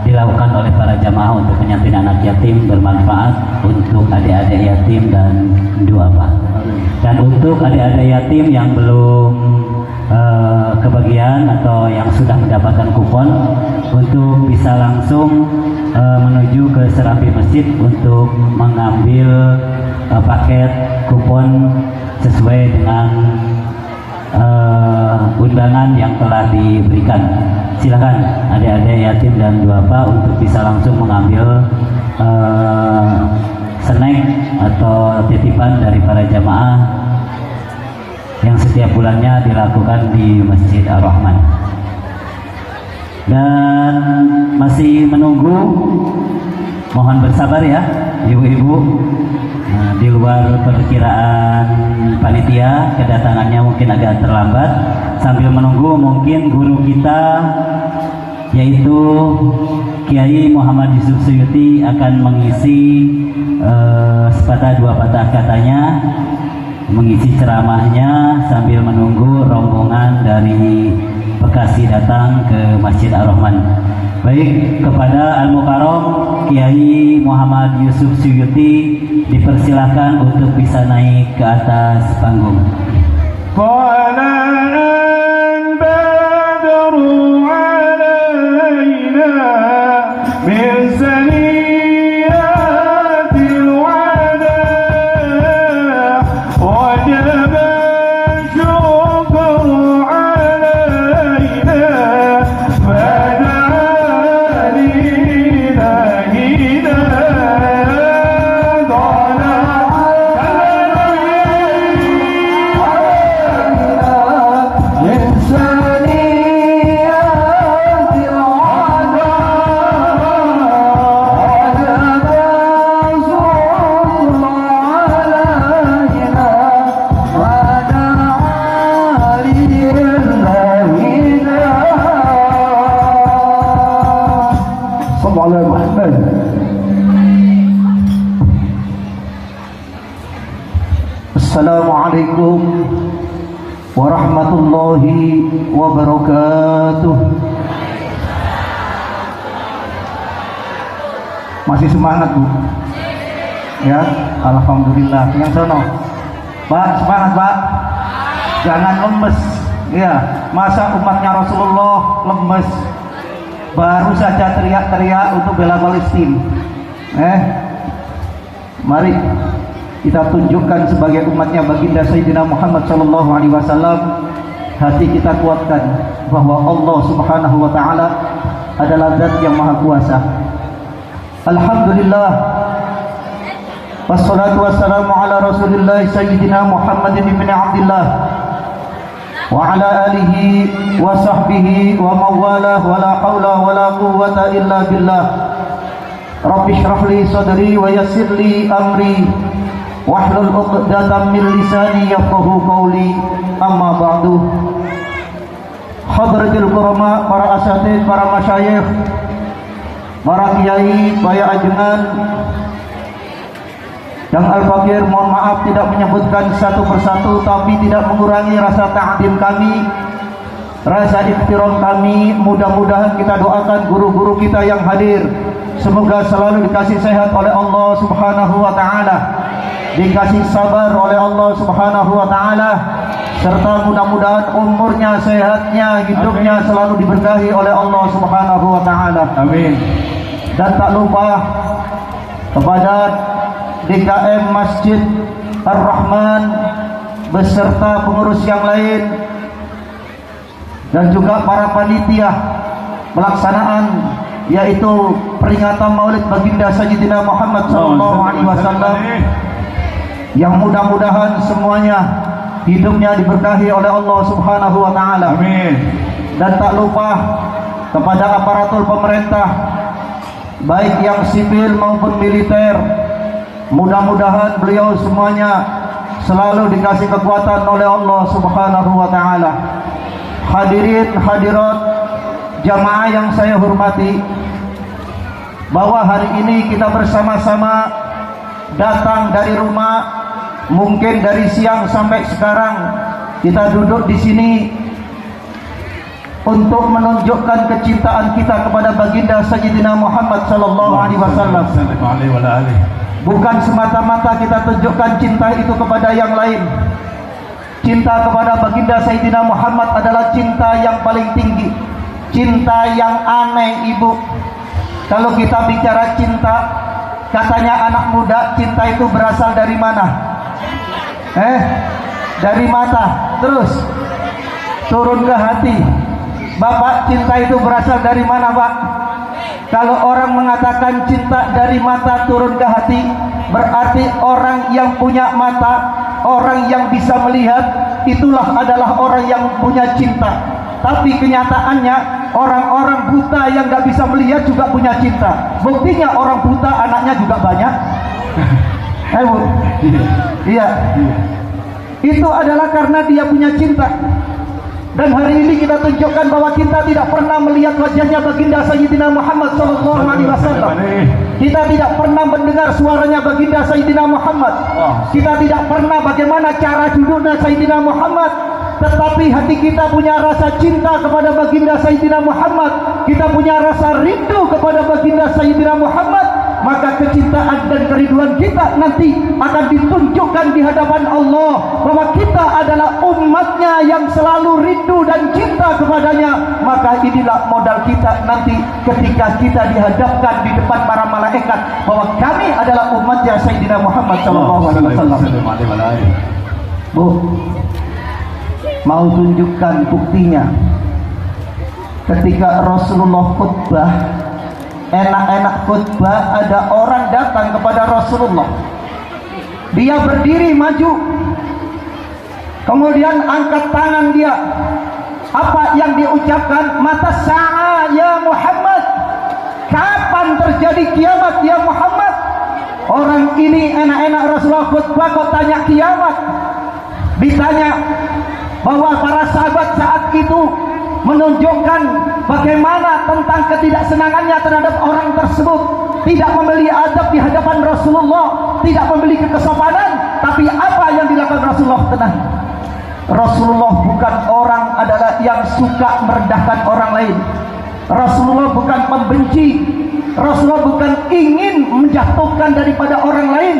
dilakukan oleh para jamaah untuk penyampaian anak yatim bermanfaat untuk adik-adik yatim dan duafa. Dan untuk adik-adik yatim yang belum kebagian atau yang sudah mendapatkan kupon, untuk bisa langsung menuju ke Serambi Masjid untuk mengambil paket kupon sesuai dengan undangan yang telah diberikan. Silakan adik-adik yatim dan duafa untuk bisa langsung mengambil snack atau titipan dari para jamaah yang setiap bulannya dilakukan di Masjid Ar-Rahman. Dan masih menunggu, mohon bersabar ya ibu-ibu. Di luar perkiraan panitia, kedatangannya mungkin agak terlambat. Sambil menunggu, mungkin guru kita yaitu Kiai Muhammad Yusuf Suyuti akan mengisi sepatah dua patah katanya, mengisi ceramahnya sambil menunggu rombongan dari Bekasi datang ke Masjid Ar-Rahman. Baik, kepada Al-Mukarram Kiai Muhammad Yusuf Suyuti dipersilahkan untuk bisa naik ke atas panggung. Assalamualaikum warahmatullahi wabarakatuh. Masih semangat Bu? Ya, alhamdulillah. Yang sono, Pak, semangat Pak. Jangan lemes. Ya, masa umatnya Rasulullah lemes? Baru saja teriak-teriak untuk bela Palestina. Mari kita tunjukkan sebagai umatnya baginda Sayyidina Muhammad SAW, hati kita kuatkan bahwa Allah Subhanahu wa Ta'ala adalah Zat yang Maha Kuasa. Alhamdulillah, wassalatu wassalamu ala Rasulillah Sayyidina Muhammad ibn Abdullah wa ala alihi wa sahbihi wa mawalah, wa la hawla wa la quwwata illa billah. Rabbi shrah li sadri wa yassir li amri wahlul 'uqdatam min lisani yafqahu qawli. Amma ba'du. Hadratil kurama, para asatidz, para masyayikh, para kiai, para ajengan yang al-fakir, mohon maaf tidak menyebutkan satu persatu, tapi tidak mengurangi rasa ta'zim kami, rasa ihtiram kami. Mudah-mudahan kita doakan guru-guru kita yang hadir, semoga selalu dikasih sehat oleh Allah Subhanahu wa Ta'ala, dikasih sabar oleh Allah Subhanahu wa Ta'ala, serta mudah-mudahan umurnya, sehatnya, hidupnya selalu diberkahi oleh Allah Subhanahu wa Ta'ala. Amin. Dan tak lupa kepada DKM Masjid Ar-Rahman beserta pengurus yang lain dan juga para panitia pelaksanaan, yaitu peringatan Maulid Baginda Sayyidina Muhammad SAW, yang mudah-mudahan semuanya hidupnya diberkahi oleh Allah Subhanahu wa Ta'ala. Amin. Dan tak lupa kepada aparatur pemerintah, baik yang sipil maupun militer, mudah-mudahan beliau semuanya selalu dikasih kekuatan oleh Allah Subhanahu wa Ta'ala. Hadirin hadirat jamaah yang saya hormati, bahwa hari ini kita bersama-sama datang dari rumah, mungkin dari siang sampai sekarang kita duduk di sini untuk menunjukkan kecintaan kita kepada baginda Sayyidina Muhammad sallallahu alaihi wasallam. Bukan semata-mata kita tunjukkan cinta itu kepada yang lain. Cinta kepada baginda Sayyidina Muhammad adalah cinta yang paling tinggi, cinta yang aneh, Ibu. Kalau kita bicara cinta, katanya anak muda, cinta itu berasal dari mana? Dari mata, terus turun ke hati. Bapak, cinta itu berasal dari mana, Pak? Kalau orang mengatakan cinta dari mata turun ke hati, berarti orang yang punya mata, orang yang bisa melihat, itulah adalah orang yang punya cinta. Tapi kenyataannya orang-orang buta yang gak bisa melihat juga punya cinta. Buktinya orang buta anaknya juga banyak. Bu? Iya. Itu adalah karena dia punya cinta. Dan hari ini kita tunjukkan bahwa kita tidak pernah melihat wajahnya baginda Sayyidina Muhammad sallallahu alaihi wasallam. Kita tidak pernah mendengar suaranya baginda Sayyidina Muhammad. Kita tidak pernah bagaimana cara duduknya Sayyidina Muhammad. Tetapi hati kita punya rasa cinta kepada baginda Sayyidina Muhammad. Kita punya rasa rindu kepada baginda Sayyidina Muhammad. Maka kecintaan dan kerinduan kita nanti akan ditunjukkan di hadapan Allah bahwa kita adalah umatnya yang selalu rindu dan cinta kepadanya. Maka inilah modal kita nanti ketika kita dihadapkan di depan para malaikat bahwa kami adalah umatnya Sayyidina Muhammad sallallahu alaihi wasallam. Bu, mau tunjukkan buktinya. Ketika Rasulullah khutbah, enak-enak khutbah, ada orang datang kepada Rasulullah. Dia berdiri maju, kemudian angkat tangan dia. Apa yang diucapkan? Mata sa'a ya Muhammad. Kapan terjadi kiamat ya Muhammad? Orang ini enak-enak Rasulullah khutbah kok tanya kiamat. Ditanya bahwa para sahabat saat itu menunjukkan bagaimana tentang ketidaksenangannya terhadap orang tersebut, tidak membeli adab di hadapan Rasulullah, tidak membeli kesopanan. Tapi apa yang dilakukan Rasulullah? Tenang, Rasulullah bukan orang adalah yang suka merendahkan orang lain. Rasulullah bukan pembenci. Rasulullah bukan ingin menjatuhkan daripada orang lain.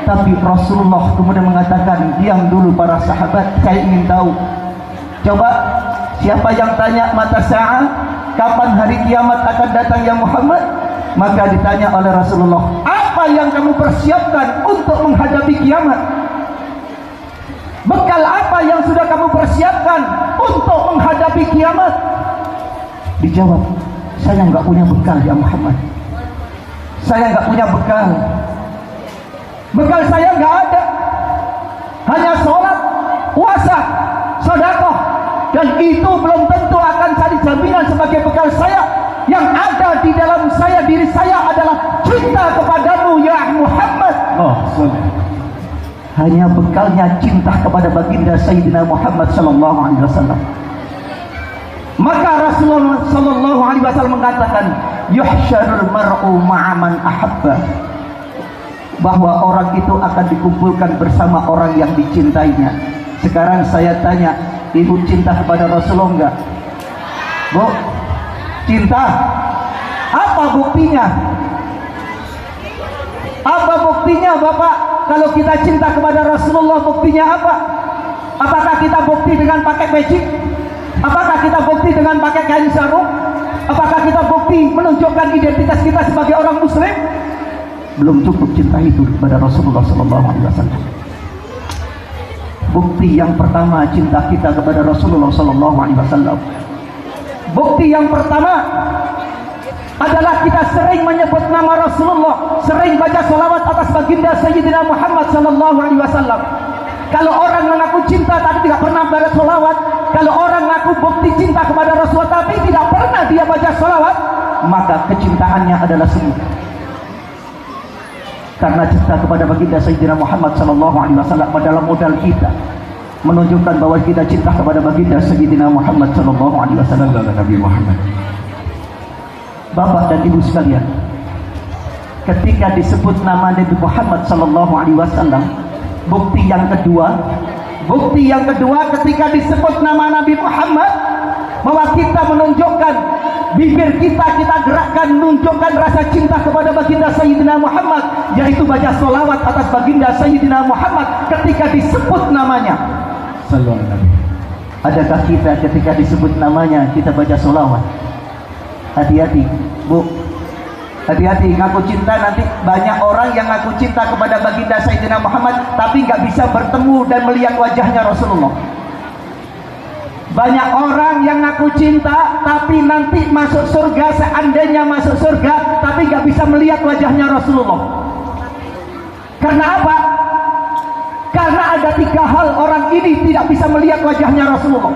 Tapi Rasulullah kemudian mengatakan, diam dulu para sahabat, saya ingin tahu. Coba, siapa yang tanya mata sa'ah, kapan hari kiamat akan datang ya Muhammad? Maka ditanya oleh Rasulullah, apa yang kamu persiapkan untuk menghadapi kiamat? Bekal apa yang sudah kamu persiapkan untuk menghadapi kiamat? Dijawab, saya nggak punya bekal ya Muhammad. Saya nggak punya bekal. Bekal saya nggak ada. Hanya sholat, puasa, sedekah. Dan itu belum tentu akan jadi jaminan sebagai bekal saya. Yang ada di dalam saya, diri saya adalah cinta kepadamu ya Muhammad. Hanya bekalnya cinta kepada baginda Sayyidina Muhammad sallallahu alaihi wasallam. Maka Rasulullah sallallahu alaihi wasallam mengatakan, yuhsyarul mar'u ma'aman ahabba, bahwa orang itu akan dikumpulkan bersama orang yang dicintainya. Sekarang saya tanya, ibu cinta kepada Rasulullah enggak? Bu, cinta? Apa buktinya? Apa buktinya Bapak? Kalau kita cinta kepada Rasulullah, buktinya apa? Apakah kita bukti dengan pakai peci? Apakah kita bukti dengan pakai kain sarung? Apakah kita bukti menunjukkan identitas kita sebagai orang muslim? Belum cukup cinta itu kepada Rasulullah SAW. Bukti yang pertama cinta kita kepada Rasulullah SAW. Bukti yang pertama adalah kita sering menyebut nama Rasulullah, sering baca salawat atas baginda Sayyidina Muhammad SAW. Kalau orang mengaku cinta tapi tidak pernah baca salawat, kalau orang mengaku bukti cinta kepada Rasulullah tapi tidak pernah dia baca salawat, maka kecintaannya adalah semu. Karena cinta kepada baginda Sayyidina Muhammad SAW adalah modal kita menunjukkan bahwa kita cinta kepada baginda Sayyidina Muhammad SAW. Nabi Muhammad. Bapak dan ibu sekalian, ketika disebut nama Nabi Muhammad SAW, bukti yang kedua ketika disebut nama Nabi Muhammad, bahwa kita menunjukkan bibir kita gerakkan menunjukkan rasa cinta kepada baginda Sayyidina Muhammad, yaitu baca sholawat atas baginda Sayyidina Muhammad ketika disebut namanya. Sallallahu alaihi wasallam. Adakah kita ketika disebut namanya kita baca sholawat? Hati-hati, Bu. Hati-hati, ngaku cinta. Nanti banyak orang yang ngaku cinta kepada baginda Sayyidina Muhammad tapi nggak bisa bertemu dan melihat wajahnya Rasulullah. Banyak orang yang ngaku cinta tapi nanti masuk surga, seandainya masuk surga tapi nggak bisa melihat wajahnya Rasulullah. Karena apa? Karena ada 3 hal orang ini tidak bisa melihat wajahnya Rasulullah.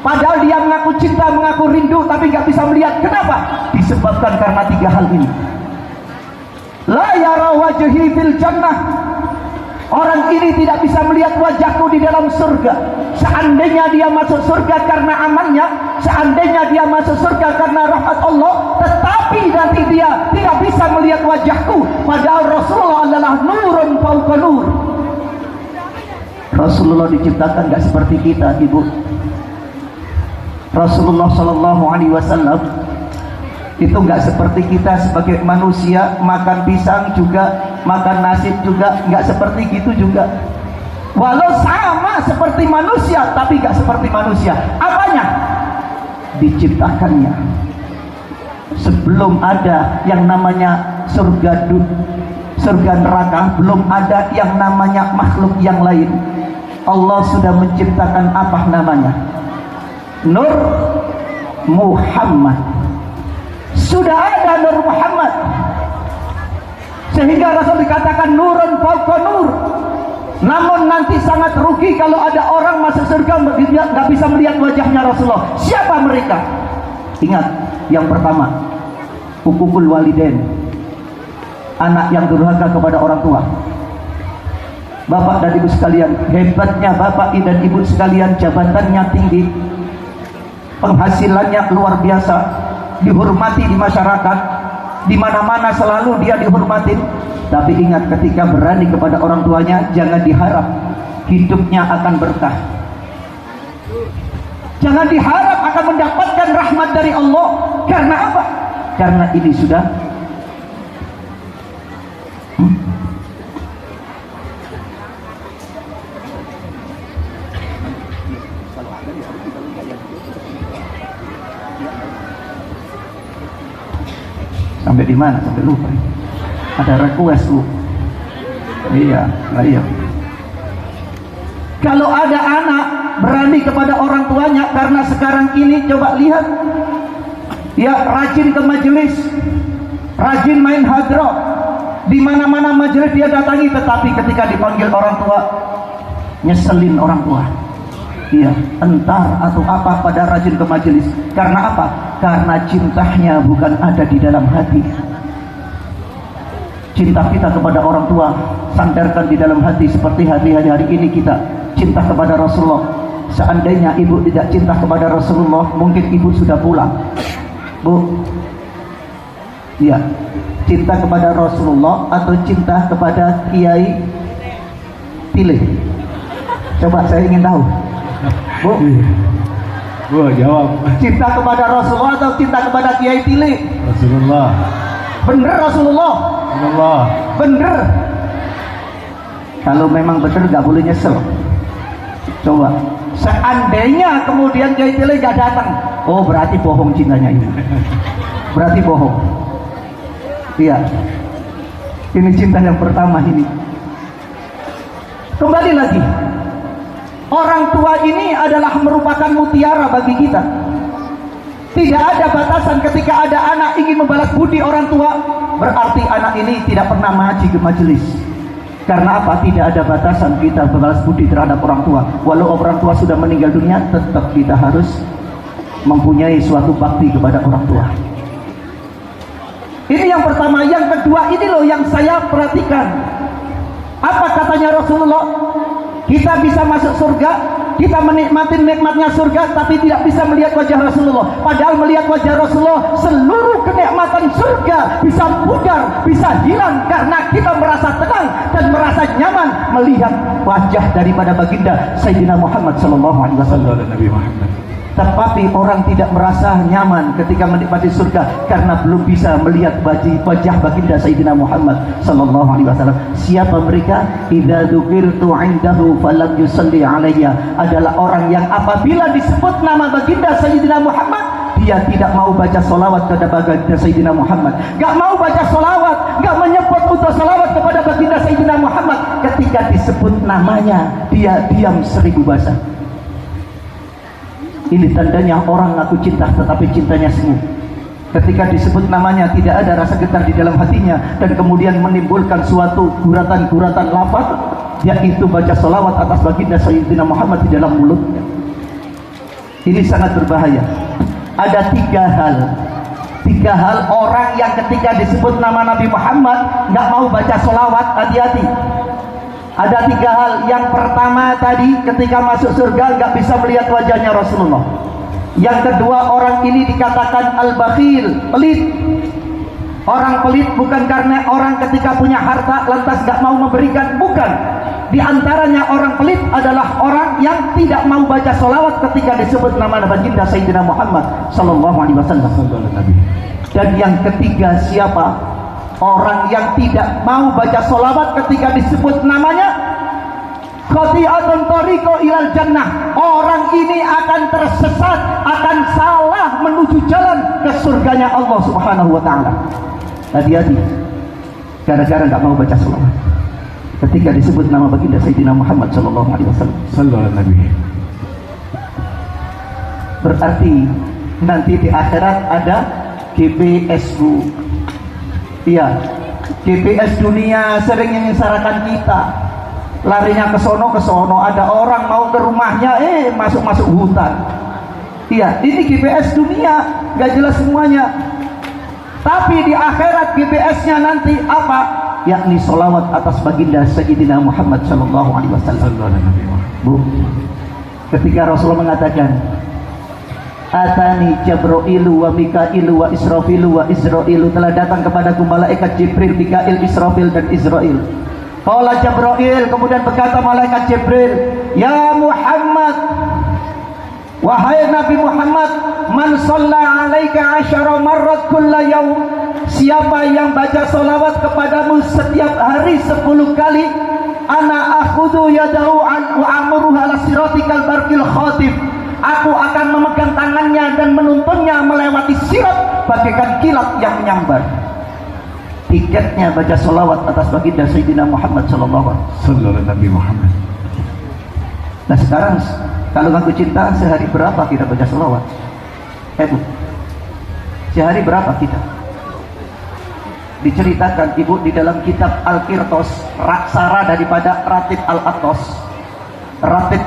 Padahal dia mengaku cinta, mengaku rindu tapi nggak bisa melihat. Kenapa? Disebabkan karena 3 hal ini. La yara wajhi fil jannah. Orang ini tidak bisa melihat wajahku di dalam surga. Seandainya dia masuk surga karena amannya, seandainya dia masuk surga karena rahmat Allah, tetapi nanti dia tidak bisa melihat wajahku. Padahal Rasulullah adalah nurun fauqa nur. Rasulullah diciptakan gak seperti kita, Ibu. Rasulullah Shallallahu Alaihi Wasallam itu nggak seperti kita sebagai manusia, makan pisang juga, makan nasi juga, nggak seperti gitu juga. Walau sama seperti manusia, tapi nggak seperti manusia. Apanya? Diciptakannya. Sebelum ada yang namanya surga neraka, belum ada yang namanya makhluk yang lain. Allah sudah menciptakan apa namanya? Nur Muhammad. Sudah ada Nur Muhammad, sehingga Rasul dikatakan nurun fauqa nur. Namun nanti sangat rugi kalau ada orang masuk surga nggak bisa melihat wajahnya Rasulullah. Siapa mereka? Ingat, yang pertama, hukukul walidain, anak yang durhaka kepada orang tua. Bapak dan ibu sekalian, hebatnya bapak dan ibu sekalian, jabatannya tinggi, penghasilannya luar biasa, dihormati di masyarakat, di mana-mana selalu dia dihormati. Tapi ingat, ketika berani kepada orang tuanya, jangan diharap hidupnya akan berkah. Jangan diharap akan mendapatkan rahmat dari Allah. Karena apa? Karena ini sudah sampai di mana? Sampai lupa. Ada request, Bu. Iya. Kalau ada anak berani kepada orang tuanya, karena sekarang ini coba lihat, ya rajin ke majelis, rajin main hadroh, di mana-mana majelis dia datangi, tetapi ketika dipanggil orang tua, nyeselin orang tua. Iya, entar atau apa pada rajin ke majelis. Karena apa? Karena cintanya bukan ada di dalam hati. Cinta kita kepada orang tua sandarkan di dalam hati, seperti hari ini kita cinta kepada Rasulullah. Seandainya ibu tidak cinta kepada Rasulullah, mungkin ibu sudah pulang. Bu, ya, cinta kepada Rasulullah atau cinta kepada Kiai pilih? Coba, saya ingin tahu. Bu, jawab. Cinta kepada Rasulullah atau cinta kepada Kiai pilih? Rasulullah. Bener Rasulullah. Rasulullah. Bener. Kalau memang bener gak boleh nyesel. Coba, seandainya kemudian Kiai pilih gak datang, oh berarti bohong cintanya ini. Berarti bohong. Iya. Ini cinta yang pertama ini. Kembali lagi, orang tua ini adalah merupakan mutiara bagi kita. Tidak ada batasan ketika ada anak ingin membalas budi orang tua, berarti anak ini tidak pernah ngaji ke majelis. Karena apa? Tidak ada batasan kita membalas budi terhadap orang tua. Walau orang tua sudah meninggal dunia, tetap kita harus mempunyai suatu bakti kepada orang tua. Ini yang pertama. Yang kedua, ini loh yang saya perhatikan. Apa katanya Rasulullah? Kita bisa masuk surga, kita menikmati nikmatnya surga, tapi tidak bisa melihat wajah Rasulullah. Padahal melihat wajah Rasulullah, seluruh kenikmatan surga bisa pudar, bisa hilang, karena kita merasa tenang dan merasa nyaman melihat wajah daripada baginda Sayyidina Muhammad sallallahu alaihi wasallam. Tetapi orang tidak merasa nyaman ketika menikmati surga karena belum bisa melihat wajah baginda Sayyidina Muhammad sallallahu alaihi wasallam. Siapa mereka? Idza dzukirtu 'indahu falam yusalli 'alayya, adalah orang yang apabila disebut nama baginda Sayyidina Muhammad, dia tidak mau baca salawat kepada baginda Sayyidina Muhammad, enggak mau baca salawat, enggak menyebut untuk salawat kepada baginda Sayyidina Muhammad. Ketika disebut namanya, dia diam 1000 bahasa. Ini tandanya orang ngaku cinta tetapi cintanya semu. Ketika disebut namanya tidak ada rasa getar di dalam hatinya, dan kemudian menimbulkan suatu guratan-guratan lafaz, yaitu baca salawat atas baginda Sayyidina Muhammad di dalam mulutnya. Ini sangat berbahaya. Ada 3 hal orang yang ketika disebut nama Nabi Muhammad nggak mau baca salawat. Hati-hati. Ada 3 hal. Yang pertama tadi, ketika masuk surga nggak bisa melihat wajahnya Rasulullah. Yang kedua, orang ini dikatakan al-bakhil, pelit. Orang pelit bukan karena orang ketika punya harta lantas nggak mau memberikan, bukan. Di antaranya orang pelit adalah orang yang tidak mau baca salawat ketika disebut nama baginda Sayyidina Muhammad sallallahu alaihi wasallam. Dan yang ketiga, siapa? Orang yang tidak mau baca salawat ketika disebut namanya, khati'atun tariqo ilal jannah. Orang ini akan tersesat, akan salah menuju jalan ke surganya Allah Subhanahu wa taala. Hati-hati. Gara-gara enggak mau baca salawat ketika disebut nama baginda Sayyidina Muhammad sallallahu alaihi wasallam. Sallallahu alaihi. Berarti nanti di akhirat ada GPS, Bu. Iya, GPS dunia sering menyengsarakan kita. Larinya ke sono, ada orang mau ke rumahnya, masuk hutan. Iya, ini GPS dunia, gak jelas semuanya. Tapi di akhirat GPS-nya nanti apa? Yakni salawat atas baginda Sayyidina Muhammad sallallahu alaihi wasallam. Bu, ketika Rasulullah mengatakan, Atani Jabrailu wa Mikailu wa Israfilu wa Izrailu, telah datang kepadaku malaikat Jibril, Mikail, Israfil dan Izrail. Qala Jabrail, kemudian berkata malaikat Jibril, ya Muhammad, wahai Nabi Muhammad, man shalla alaika 10 marrat kulla yaum, siapa yang baca salawat kepadamu setiap hari 10 kali, ana akhudhu yadahu wa amuruhu ala siratikal barqil khatif, aku akan memegang tangannya dan menuntunnya melewati sirat bagaikan kilat yang menyambar. Tiketnya baca salawat atas baginda Sayyidina Muhammad sallallahu alaihi wasallam. Nah sekarang kalau ngaku cinta, sehari berapa kita baca salawat? Bu, sehari berapa kita? Diceritakan Ibu di dalam kitab Al-Qirtos, raksara daripada Ratib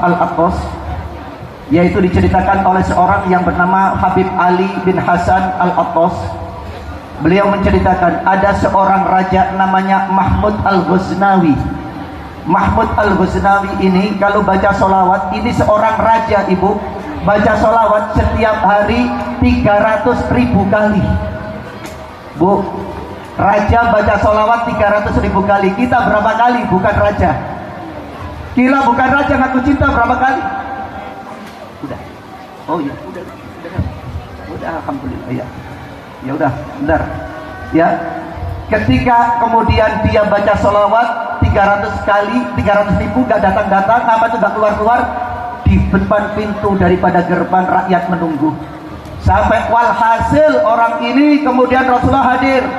Al-Attos, yaitu diceritakan oleh seorang yang bernama Habib Ali bin Hasan Al-Attos. Beliau menceritakan ada seorang raja namanya Mahmud Al-Ghaznawi. Mahmud Al-Ghaznawi ini kalau baca solawat, ini seorang raja Ibu, baca solawat setiap hari 300.000 kali. Bu, raja baca solawat 300.000 kali. Kita berapa kali bukan raja? Kita bukan raja ngaku cinta berapa kali? Udah. Oh iya, udah alhamdulillah ya. Ya udah, bentar. Ya. Ketika kemudian dia baca salawat 300 kali, 300.000 gak datang-datang, apa itu gak keluar-keluar, di depan pintu daripada gerbang rakyat menunggu. Sampai walhasil orang ini kemudian Rasulullah hadir.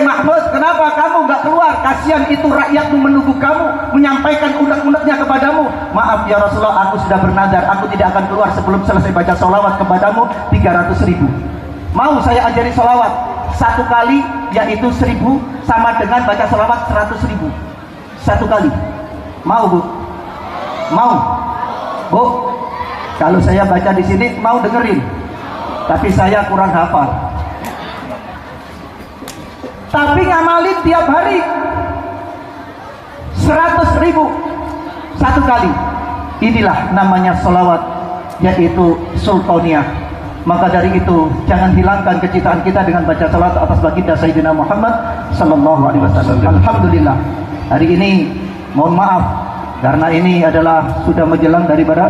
Mahmud, kenapa kamu gak keluar? Kasihan itu rakyatmu menunggu kamu, menyampaikan unek-uneknya kepadamu. Maaf ya Rasulullah, aku sudah bernadar, aku tidak akan keluar sebelum selesai baca salawat kepadamu 300.000. Mau saya ajari salawat 1 kali, yaitu 1000 sama dengan baca salawat 100.000 1 kali. Mau Bu? Mau? Bu, kalau saya baca di sini mau dengerin, tapi saya kurang hafal. Tapi ngamalin tiap hari 100.000 1 kali. Inilah namanya salawat, yaitu sultaniyah. Maka dari itu jangan hilangkan kecintaan kita dengan baca salat atas baginda Sayyidina Muhammad sallallahu alaihi wasallam. Alhamdulillah, hari ini mohon maaf karena ini adalah sudah menjelang daripada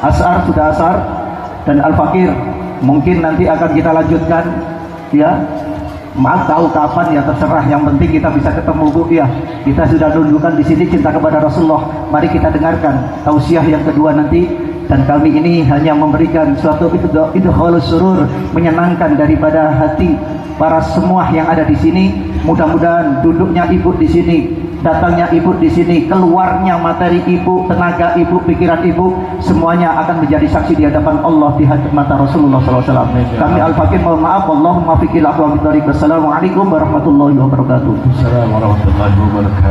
asar, sudah asar. dan Al-Fakir. Mungkin nanti akan kita lanjutkan, ya. Maaf tahu kapan ya, terserah, yang penting kita bisa ketemu Bu ya. Kita sudah nunjukkan di sini cinta kepada Rasulullah. Mari kita dengarkan tausiah yang kedua nanti. Dan kami ini hanya memberikan suatu idkhalus surur, menyenangkan daripada hati para semua yang ada di sini. Mudah-mudahan duduknya ibu di sini, datangnya ibu di sini, keluarnya materi ibu, tenaga ibu, pikiran ibu, semuanya akan menjadi saksi di hadapan Allah di hadapan Rasulullah SAW. Kami Al-Fakir mohon maaf. Allahumma fiqil aqwa bidzalik. Wassalamualaikum warahmatullahi wabarakatuh. Assalamualaikum warahmatullahi wabarakatuh.